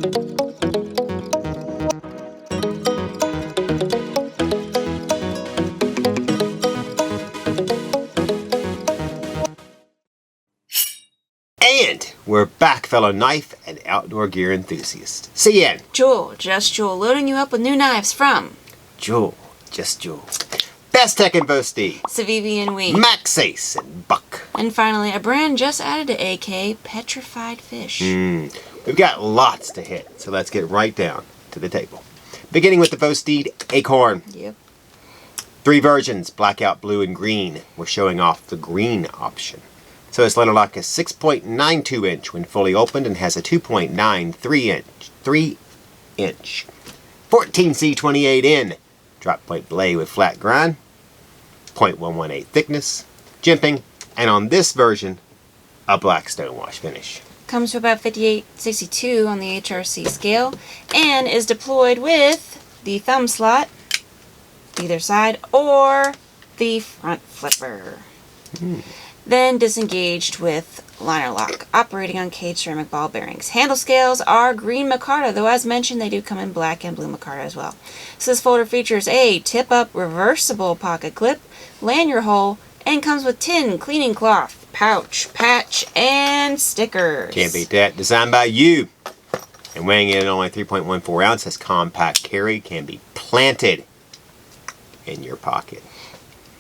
And we're back, fellow knife and outdoor gear enthusiasts. CN. Jewel, just Jewel, loading you up with new knives from Jewel, just Jewel. Bestech and Vosteed. Civivi and We. Maxace and Buck. And finally, a brand just added to AK, Petrified Fish. We've got lots to hit, so let's get right down to the table. Beginning with the Vosteed Acorn. Yep. 3 versions, blackout blue and green. We're showing off the green option. So this letter lock is 6.92 inch when fully opened and has a 2.93 inch 14C28N drop point blade with flat grind, 0.118 thickness, jimping, and on this version, a black stonewash finish. Comes to about 58.62 on the HRC scale and is deployed with the thumb slot, either side, or the front flipper. Then disengaged with liner lock, operating on cage ceramic ball bearings. Handle scales are green micarta, though as mentioned they do come in black and blue micarta as well. So this folder features a tip-up reversible pocket clip, lanyard hole, and comes with tin, cleaning cloth, pouch, patch, and stickers. Can't beat that. Designed by you. And weighing in at only 3.14 ounces, compact carry can be planted in your pocket.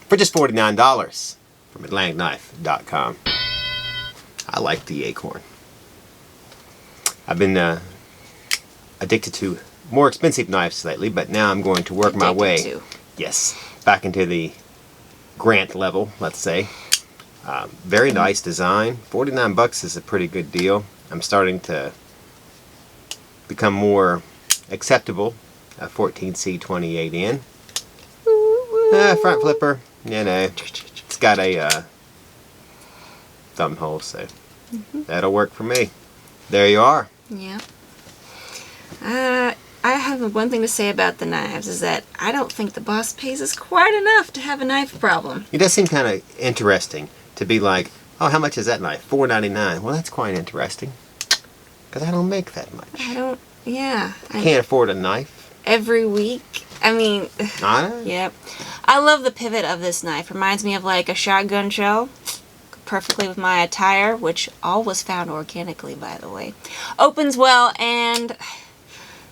For just $49 from AtlanticKnife.com. I like the Acorn. I've been addicted to more expensive knives lately, but now I'm going to work my way, yes, back into the Grant level, let's say. Very nice design. 49 bucks is a pretty good deal. I'm starting to become more acceptable. 14C28N. Front flipper, you know, it's got a thumb hole, so that'll work for me. There you are. Yeah. I have one thing to say about the knives is that I don't think the boss pays us quite enough to have a knife problem. It does seem kind of interesting to be like, oh, how much is that knife? $4.99. Well, that's quite interesting because I don't make that much. Yeah. I can't afford a knife. Every week. I mean, yep. I love the pivot of this knife. Reminds me of like a shotgun shell. Perfectly with my attire, which all was found organically, by the way. Opens well, and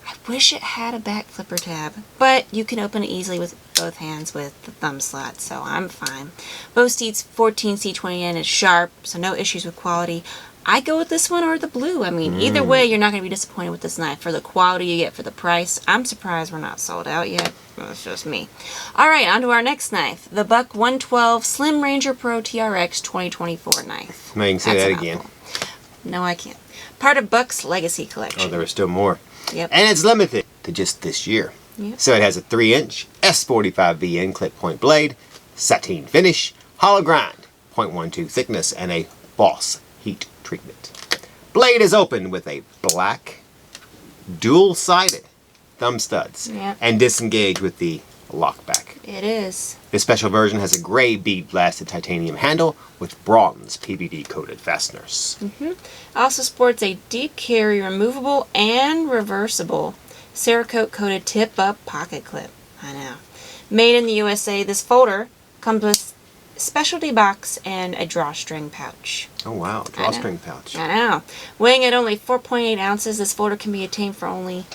I wish it had a back flipper tab, but you can open it easily with both hands with the thumb slot, so I'm fine. Vosteed's 14C20N is sharp, so no issues with quality. I go with this one or the blue. I mean, either way, you're not going to be disappointed with this knife. For the quality you get for the price, I'm surprised we're not sold out yet. That's just me. Alright, on to our next knife. The Buck 112 Slim Ranger Pro TRX 2024 knife. No, you can say that again. No, I can't. Part of Buck's Legacy Collection. Oh, there was still more. Yep. And it's limited to just this year. Yep. So it has a 3-inch S45VN clip point blade, sateen finish, hollow grind, 0.12 thickness, and a Boss heat treatment. Blade is open with a black dual-sided thumb studs and disengage with the lockback. It is. This special version has a gray bead-blasted titanium handle with bronze PVD-coated fasteners. Also sports a deep carry removable and reversible Cerakote coated tip-up pocket clip. I know. Made in the USA, this folder comes with specialty box and a drawstring pouch. Oh wow, drawstring pouch. I know. Weighing at only 4.8 ounces, this folder can be obtained for only,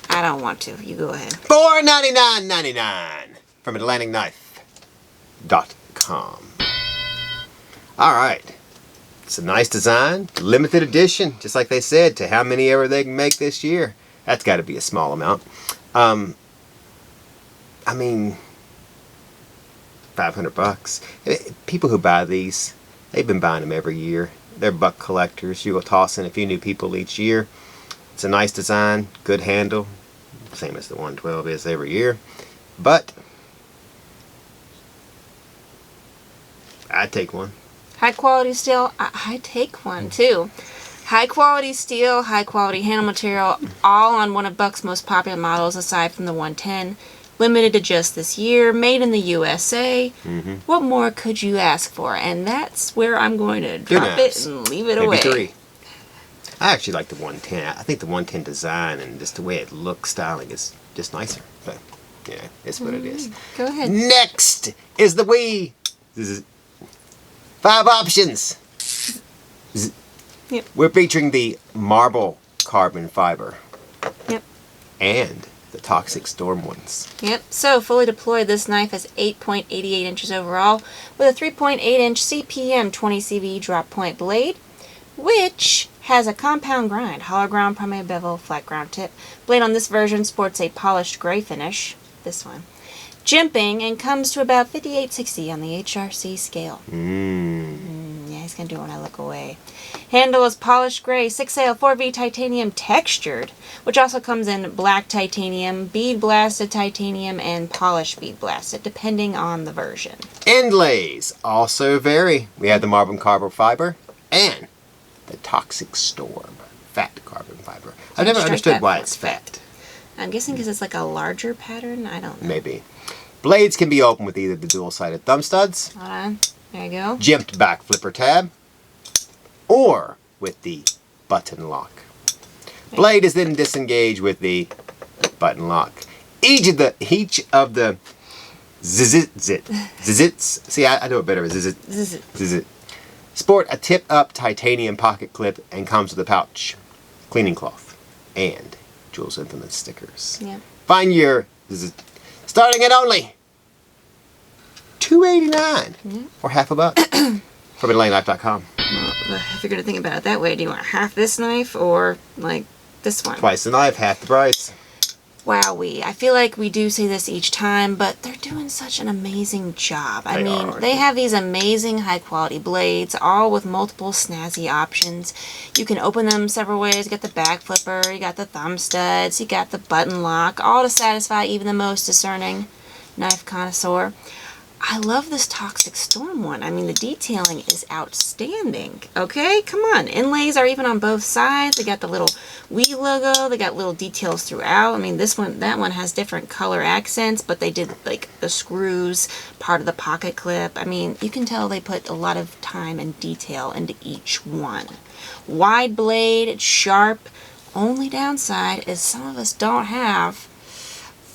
I don't want to, you go ahead, $4.99.99 from AtlanticKnife.com. Alright, it's a nice design, limited edition, just like they said, to how many ever they can make this year. That's got to be a small amount. I mean, 500 bucks. People who buy these, they've been buying them every year. They're buck collectors. You will toss in a few new people each year. It's a nice design, good handle, same as the 112 is every year. But I'd take one. High quality steel, I'd take one too. High quality steel, high quality handle material, all on one of Buck's most popular models aside from the 110. Limited to just this year, made in the USA. What more could you ask for? And that's where I'm going to drop it and leave it away. 3. I actually like the 110. I think the 110 design and just the way it looks, styling is just nicer. But yeah, it's what it is. Go ahead. Next is the Wii. This is 5 options. Yep. We're featuring the marble carbon fiber. Yep. And the toxic storm ones. Yep. So fully deployed, this knife has 8.88 inches overall with a 3.8-inch CPM 20 CV drop point blade, which has a compound grind, hollow ground primary bevel, flat ground tip. Blade on this version sports a polished gray finish, this one, jimping, and comes to about 5860 on the HRC scale. Yeah, he's going to do it when I look away. Handle is polished gray, 6L 4V titanium textured, which also comes in black titanium, bead blasted titanium, and polished bead blasted, depending on the version. Inlays also vary. We have the marble carbon fiber and the toxic storm fat carbon fiber. I've never understood why it's fat. I'm guessing because it's like a larger pattern. I don't know. Maybe. Blades can be opened with either the dual-sided thumb studs. Hold on. There you go. Jimped back flipper tab. Or with the button lock. Blade is then disengaged with the button lock. Each of the Zizzits. See, I do it better. Zizzit. Sport a tip-up titanium pocket clip and comes with a pouch, cleaning cloth, and Jules Infamous stickers. Yeah. Find your starting at only $2.89 or half a buck from AtlanticKnife.com. Well, if you're going to think about it that way, do you want half this knife or like this one? Twice the knife, half the price. Wowee. I feel like we do say this each time, but they're doing such an amazing job. I mean, they have these amazing high-quality blades, all with multiple snazzy options. You can open them several ways. You got the back flipper, you got the thumb studs, you got the button lock, all to satisfy even the most discerning knife connoisseur. I love this Toxic Storm one. I mean, the detailing is outstanding. Okay, come on. Inlays are even on both sides. They got the little Wii logo. They got little details throughout. I mean, that one has different color accents, but they did like the screws, part of the pocket clip. I mean, you can tell they put a lot of time and detail into each one. Wide blade, it's sharp. Only downside is some of us don't have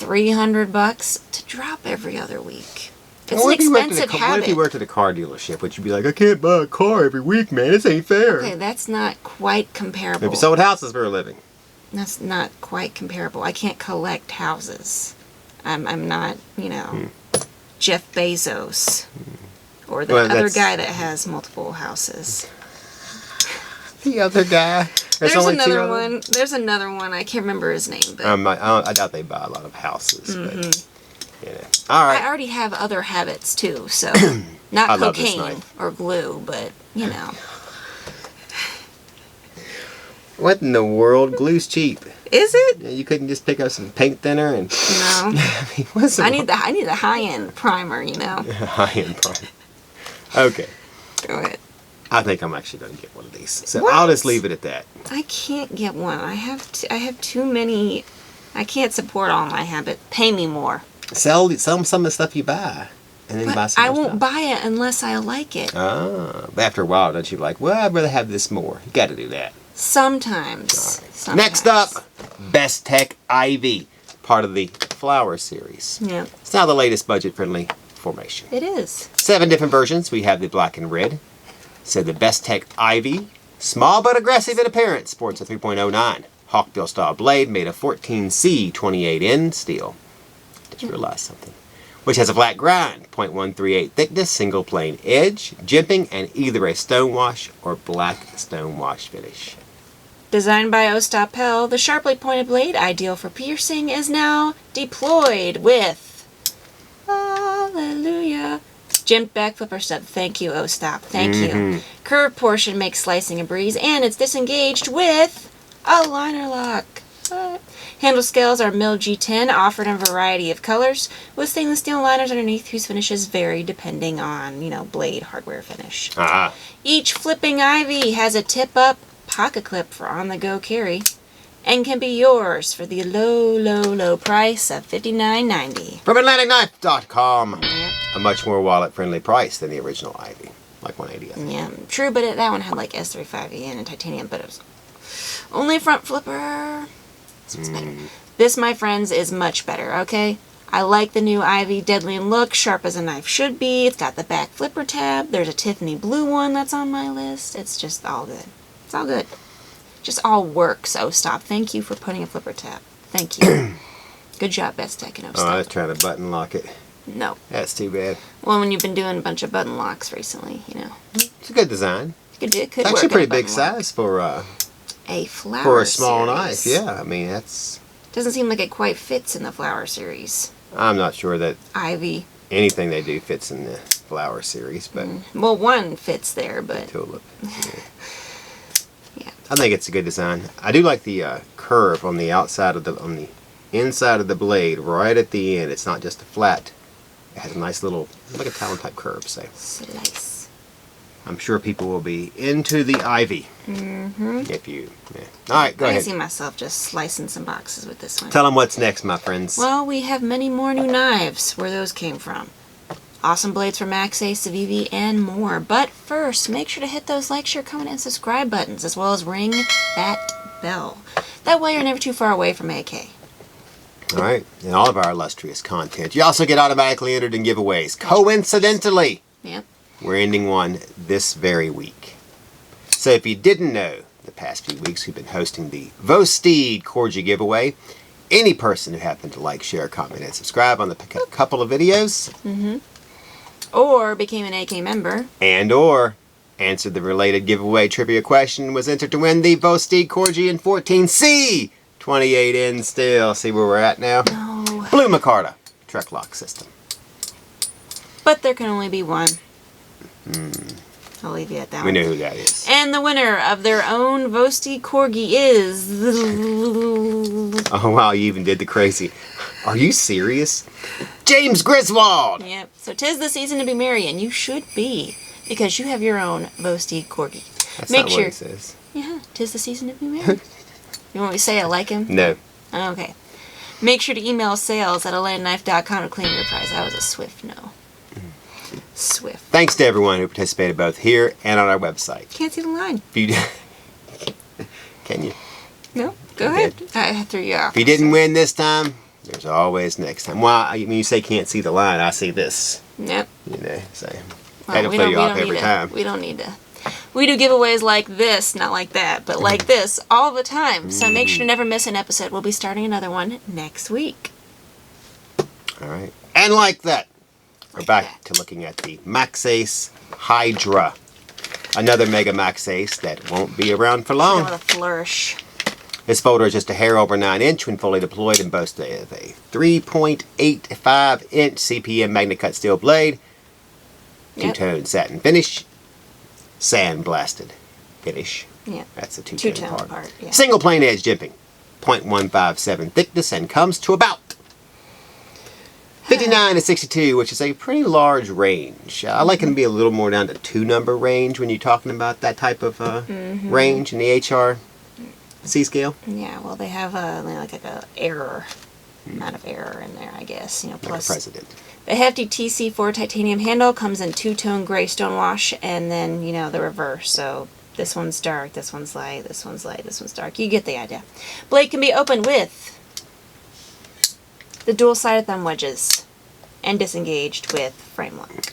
$300 to drop every other week. It's an expensive habit. What if you worked at a car dealership? Would you be like, I can't buy a car every week, man. This ain't fair. Okay, that's not quite comparable. Maybe sold houses for a living. That's not quite comparable. I can't collect houses. I'm not, you know, Jeff Bezos. Or the other guy that has multiple houses. The other guy. There's another one. There's another one. I can't remember his name. But I doubt they buy a lot of houses. But, yeah. All right. I already have other habits too, so not cocaine or glue, but you know. What in the world? Glue's cheap. Is it? Yeah, you couldn't just pick up some paint thinner and. No. I need the high end primer, you know. High end primer. Okay. Go ahead. I think I'm actually going to get one of these, so I'll just leave it at that. I can't get one. I have too many. I can't support all my habits. Pay me more. Sell some of the stuff you buy, and then buy some I more won't stuff. buy it unless I like it. But after a while, don't you like, well, I'd rather have this more. You got to do that. Sometimes. Right. Sometimes. Next up, Bestech Ivy, part of the Flower series. Yeah. It's now the latest budget-friendly formation. It is. 7 different versions. We have the black and red. So the Bestech Ivy, small but aggressive in appearance, sports a 3.09 Hawkbill style blade made of 14C 28N steel. Just realized something. Which has a flat grind, 0.138 thickness, single plane edge, jimping, and either a stonewash or black stonewash finish. Designed by Ostapel, the sharply pointed blade, ideal for piercing, is now deployed with hallelujah. Jimped back flipper stud. Thank you, Ostap. Thank you. Curved portion makes slicing a breeze, and it's disengaged with a liner lock. Handle scales are milled G10, offered in a variety of colors, with stainless steel liners underneath whose finishes vary depending on, you know, blade hardware finish. Each flipping Ivy has a tip-up pocket clip for on-the-go carry, and can be yours for the low price of $59.90. From AtlanticKnife.com. A much more wallet-friendly price than the original Ivy, like $180. Yeah, true, but that one had like S35E and titanium, but it was Only front flipper. This one's better. This, my friends, is much better, okay? I like the new Ivy Deadly look, sharp as a knife should be. It's got the back flipper tab. There's a Tiffany blue one that's on my list. It's just all good. It's all good. Just all works, O-Stop. Thank you for putting a flipper tab. Thank you. Good job, Bestech and O-Stop. Oh, I was trying to button lock it. No. That's too bad. Well, when you've been doing a bunch of button locks recently, you know. It's a good design. It could it's actually work pretty big size for a flower for a small series. knife. Yeah, I mean that's. Doesn't seem like it quite fits in the flower series. I'm not sure that Ivy. anything they do fits in the flower series, but well, one fits there, but tulip. Yeah. I think it's a good design. I do like the curve on the outside of the inside of the blade, right at the end. It's not just a flat. It has a nice little, like a talon type curve. So slice. I'm sure people will be into the Ivy. If you, all right, go ahead. I see myself just slicing some boxes with this one. Tell them what's next, my friends. Well, we have many more new knives. Where those came from. Awesome blades from Maxace, Civivi, and more. But first, make sure to hit those like, share, comment, and subscribe buttons, as well as ring that bell. That way you're never too far away from AK. Alright, and all of our illustrious content. You also get automatically entered in giveaways. Coincidentally, Yep. we're ending one this very week. So if you didn't know, the past few weeks we've been hosting the Vosteed Corgi giveaway. Any person who happened to like, share, comment, and subscribe on the couple of videos, Or became an AK member, and or answered the related giveaway trivia question, was entered to win the Vosteed Corgi in 14C 28N still. See where we're at now? No. Blue Micarta Trek Lock System. But there can only be one. I'll leave you at that We one. know who that is. And the winner of their own Vosteed Corgi is... Oh wow, you even did the crazy. Are you serious? James Griswold! Yep. So 'tis the season to be merry, and you should be, because you have your own Vosteed Corgi. That's Make not sure. what it says. Yeah, 'tis the season to be merry. You want me to say I like him? No. Okay. Make sure to email sales@alandknife.com to claim your prize. That was a swift no. Swift. Thanks to everyone who participated both here and on our website. Can't see the line. If you can you? No? Go You ahead. did. I threw you off. If you didn't win this time, there's always next time. Well, when you say can't see the line, I see this. Yep. You know, so Well, that'll we throw don't- you we off don't every need to- time. We don't need to. We do giveaways like this, not like that, but like this all the time. So make sure to never miss an episode. We'll be starting another one next week. All right. And like that, we're Like back that. to looking at the Maxace Hydra. Another Mega Maxace that won't be around for long. With a flourish. This folder is just a hair over 9" when fully deployed and boasts of a 3.85" CPM MagnaCut steel blade, Yep. two-tone satin finish, sand-blasted finish. Yeah. That's the two-tone Two-tone part. part, yeah. Single plane edge jimping, 0.157 thickness, and comes to about 59 to 62, which is a pretty large range. I like it to be a little more down to 2-number range when you're talking about that type of range in the HRC scale. Yeah, well, they have like a error. Amount of error in there, I guess. You know, Like a plus president. the hefty TC4 titanium handle comes in two-tone gray stonewash, and then, you know, the reverse. So this one's dark, this one's light, this one's light, this one's dark. You get the idea. Blade can be opened with the dual-sided thumb wedges and disengaged with frame lock.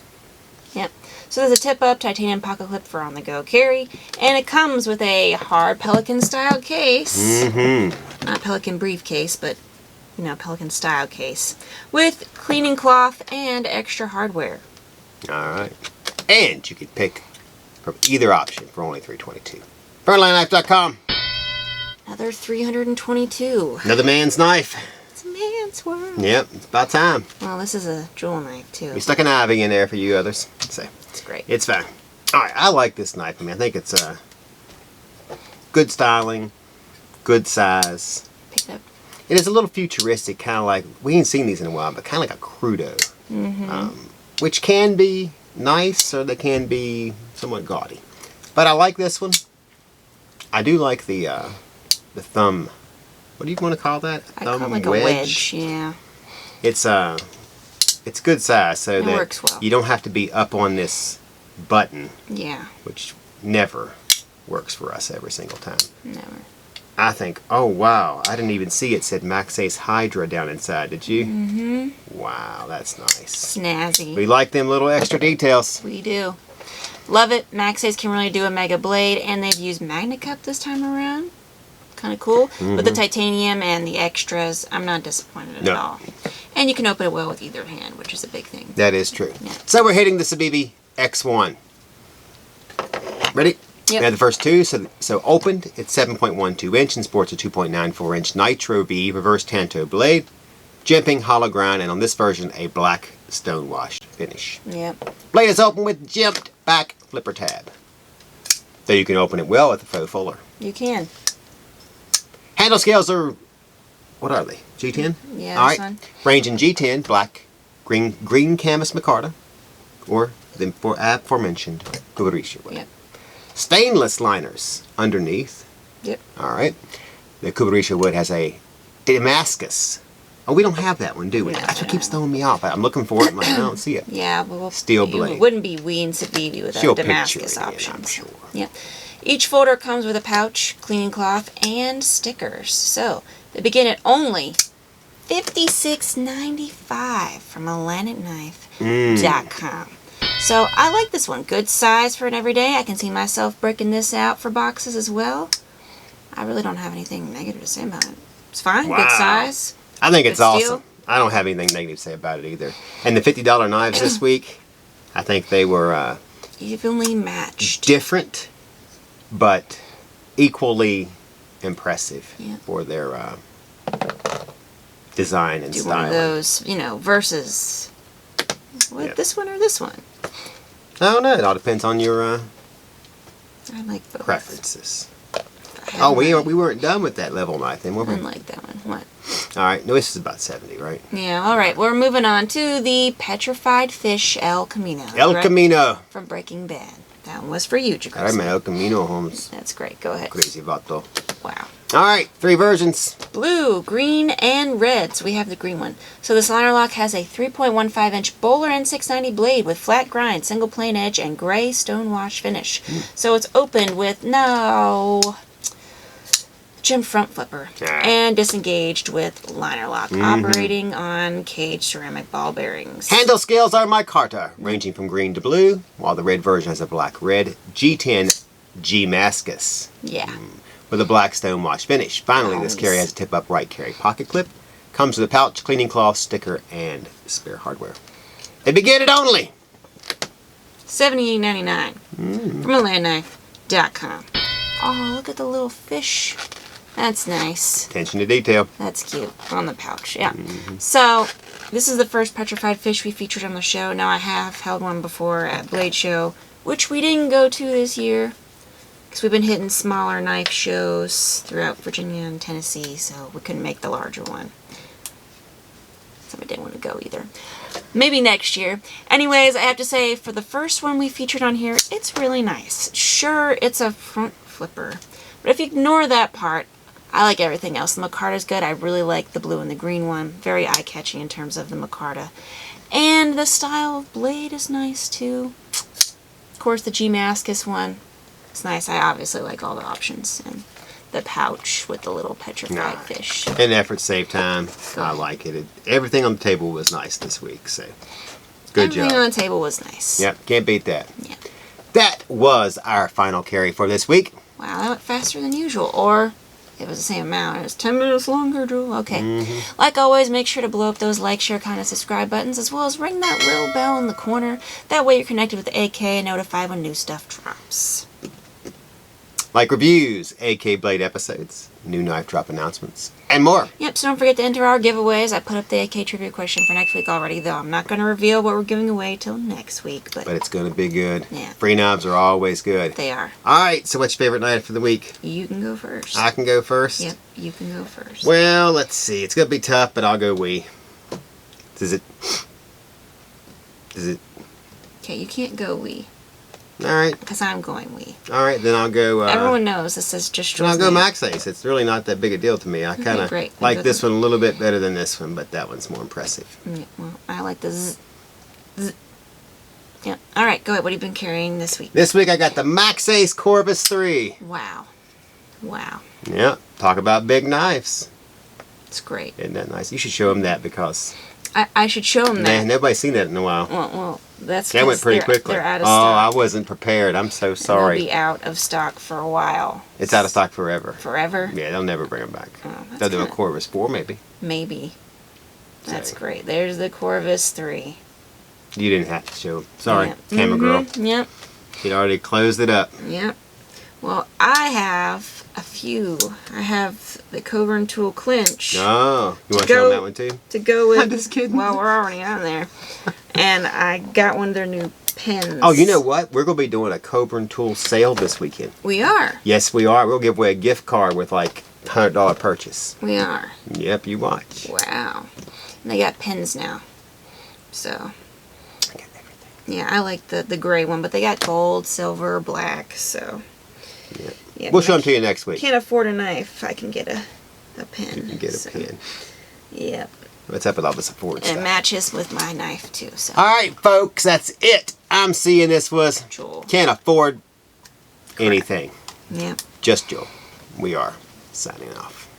Yep. So there's a tip-up titanium pocket clip for on-the-go carry, and it comes with a hard Pelican-style case. Not Pelican briefcase, but, you know, Pelican-style case. With cleaning cloth and extra hardware. Alright. And you can pick from either option for only $322. BurnLineKnife.com. Another 322. Another man's knife. It's a man's world. Yep, it's about time. Well, this is a jewel knife, too. We stuck an Ivy in there for you others. So It's great. it's fine. Alright, I like this knife. I mean, I think it's good styling, good size. Pick it up. It is a little futuristic, kind of like, we ain't seen these in a while, but kind of like a Crudo. Which can be nice, or they can be somewhat gaudy. But I like this one. I do like the thumb, what do you want to call that? I call it like a wedge, yeah. It's good size, so It that works well. you don't have to be up on this button, Yeah, which never works for us every single time. never. I think, oh wow, I didn't even see it said Maxace Hydra down inside, did you? Mm-hmm. Wow, that's nice. Snazzy. We like them little extra details. We do. Love it. Maxace can really do a Mega Blade, and they've used Magna Cup this time around. Kind of cool. With the titanium and the extras, I'm not disappointed at all. And you can open it well with either hand, which is a big thing. That is true. Yeah. So we're hitting the Civivi ExOne. Ready? Yep. We have the first two. So opened, it's 7.12 inch and sports a 2.94 inch Nitro V reverse Tanto blade, jimping, hollow ground, and on this version, a black stone-washed finish. Yep. Blade is open with jimped back flipper tab. So you can open it well with a faux fuller. You can. Handle scales are, what are they? G10? Yeah, all this right. one. Range in G10, black, green canvas micarta, or the aforementioned Kubarishi wood. Yep. Stainless liners underneath. Yep. All right. The Kubarishi wood has a Damascus. Oh, we don't have that one, do we? No, That's what keeps throwing me off. I'm looking for it, and I don't see it. Yeah, well, Steel blade. It wouldn't be Wii and Civivi without She'll Damascus picture it in, options. I'm sure. Yep. Each folder comes with a pouch, cleaning cloth, and stickers. So they begin at only $56.95 from AtlanticKnife.com. So I like this one. Good size for an everyday. I can see myself breaking this out for boxes as well. I really don't have anything negative to say about it. It's fine. Wow. Good size. I think it's Good awesome. steel. I don't have anything negative to say about it either. And the $50 knives this week, I think they were Evenly matched. different, but equally impressive Yeah. for their design and Do style. one of those, versus this one or this one. I don't know. It all depends on your I like both. preferences. I Oh, haven't we weren't done with that level knife then, were we? like that one. What? All right. No, this is about 70, right? Yeah, all right. We're moving on to the Petrified Fish El Camino. El right? Camino. From Breaking Bad. That one was for you, All right, Jacob. man. El Camino, Holmes. That's great. Go ahead. Crazy vato. Wow. All right. 3 versions. Blue, green, and red. So we have the green one. So this liner lock has a 3.15-inch Bowler N690 blade with flat grind, single plane edge, and gray stonewash finish. So it's opened with Jim front flipper and disengaged with liner lock, operating on cage ceramic ball bearings. Handle scales are micarta, ranging from green to blue, while the red version has a black-red G10 G-Mascus with a black stonewash finish. Finally, this carry has a tip-up right carry pocket clip, comes with a pouch, cleaning cloth, sticker, and spare hardware. They begin at only $78.99 from AtlanticKnife.com. Oh, look at the little fish. That's nice. Attention to detail. That's cute. On the pouch, yeah. So, this is the first petrified fish we featured on the show. Now, I have held one before at Blade Show, which we didn't go to this year, because we've been hitting smaller knife shows throughout Virginia and Tennessee, so we couldn't make the larger one. So we didn't want to go either. Maybe next year. Anyways, I have to say, for the first one we featured on here, it's really nice. Sure, it's a front flipper, but if you ignore that part, I like everything else. The micarta's good. I really like the blue and the green one. Very eye-catching in terms of the micarta. And the style of blade is nice, too. Of course, the G-Mascus one. It's nice. I obviously like all the options. And the pouch with the little petrified fish. An effort to save time. I like it. Everything on the table was nice this week, so good job. Everything on the table was nice. Yep, can't beat that. Yeah. That was our final carry for this week. Wow, that went faster than usual. Or it was the same amount. It was 10 minutes longer, Drew. Okay. Like always, make sure to blow up those like, share, comment, subscribe buttons, as well as ring that little bell in the corner. That way you're connected with the AK and notified when new stuff drops. Like reviews, AK Blade episodes, new knife drop announcements, and more. Yep, so don't forget to enter our giveaways. I put up the AK trivia question for next week already, though I'm not going to reveal what we're giving away till next week. But it's going to be good. Yeah. Free knives are always good. They are. Alright, so what's your favorite knife for the week? You can go first. I can go first? Yep, you can go first. Well, let's see. It's going to be tough, but I'll go Wii. Is it? Okay, you can't go Wii. Alright. Because I'm going Wii. Alright, then I'll go... Everyone knows this is just I'll go Maxace. It's really not that big a deal to me. I kind of like this one a little bit better than this one, but that one's more impressive. Yeah, well, I like the zzz. Yeah. Alright, go ahead. What have you been carrying this week? This week I got the Maxace Corvus 3. Wow. Wow. Yeah. Talk about big knives. It's great. Isn't that nice? You should show them that because... I should show them that. Man, nobody's seen that in a while. Well, that's that went pretty quickly. They're out of stock. stock. I wasn't prepared. I'm so sorry. They'll be out of stock for a while. It's out of stock forever. Forever? Yeah, they'll never bring them back. Oh, They'll do a Corvus 4 maybe. Maybe. That's So. great. There's the Corvus 3. You didn't have to show them. Sorry, Yep. camera girl. Yep. She'd already closed it up. Yep. Well, I have a few. I have the Coburn Tool Clinch. Oh, you want to show them that one too? To go with. I'm just kidding. Well, we're already on there. And I got one of their new pens. Oh, you know what? We're going to be doing a Coburn Tool sale this weekend. We are. Yes, we are. We'll give away a gift card with like $100 purchase. We are. Yep, you watch. Wow. And they got pens now. So. I got everything. Yeah, I like the gray one, but they got gold, silver, black, so. Yep. Yeah, We'll show them to you next week. Can't afford a knife. I can get a pen. You can get a pen. Yep. What's up with all this afford And stuff? it matches with my knife too. So. All right, folks, that's it. I'm seeing this was Joel. Can't afford anything. Yep. Just Joel. We are signing off.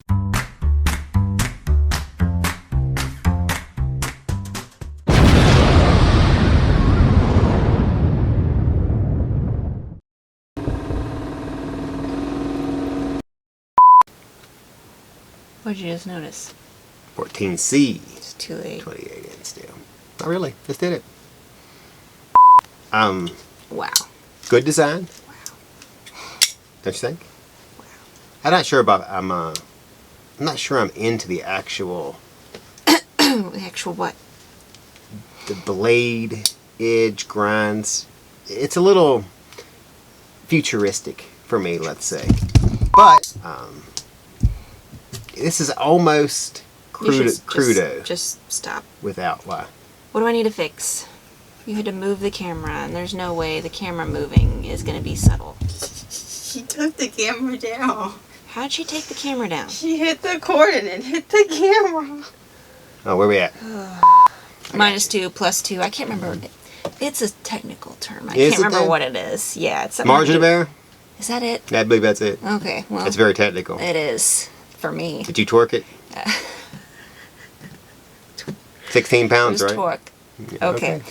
What did you just notice? 14C. It's too late. 28 in steel. Not really. Just did it. Wow. Good design. Wow. Don't you think? Wow. I'm not sure about. I'm not sure I'm into the actual. The actual what? The blade edge grinds. It's a little futuristic for me, let's say. But this is almost crudo. Just stop. Without why? What do I need to fix? You had to move the camera, and there's no way the camera moving is going to be subtle. She took the camera down. How did she take the camera down? She hit the cord and it hit the camera. Oh, where we at? -2, +2. I can't remember. It's a technical term. I Is can't it remember though? what it is. Yeah, it's something. Margin of error? Is that it? I believe that's it. Okay, well. It's very technical. It is for me. Did you torque it? 16 pounds, It was right? torque. Yeah, Okay.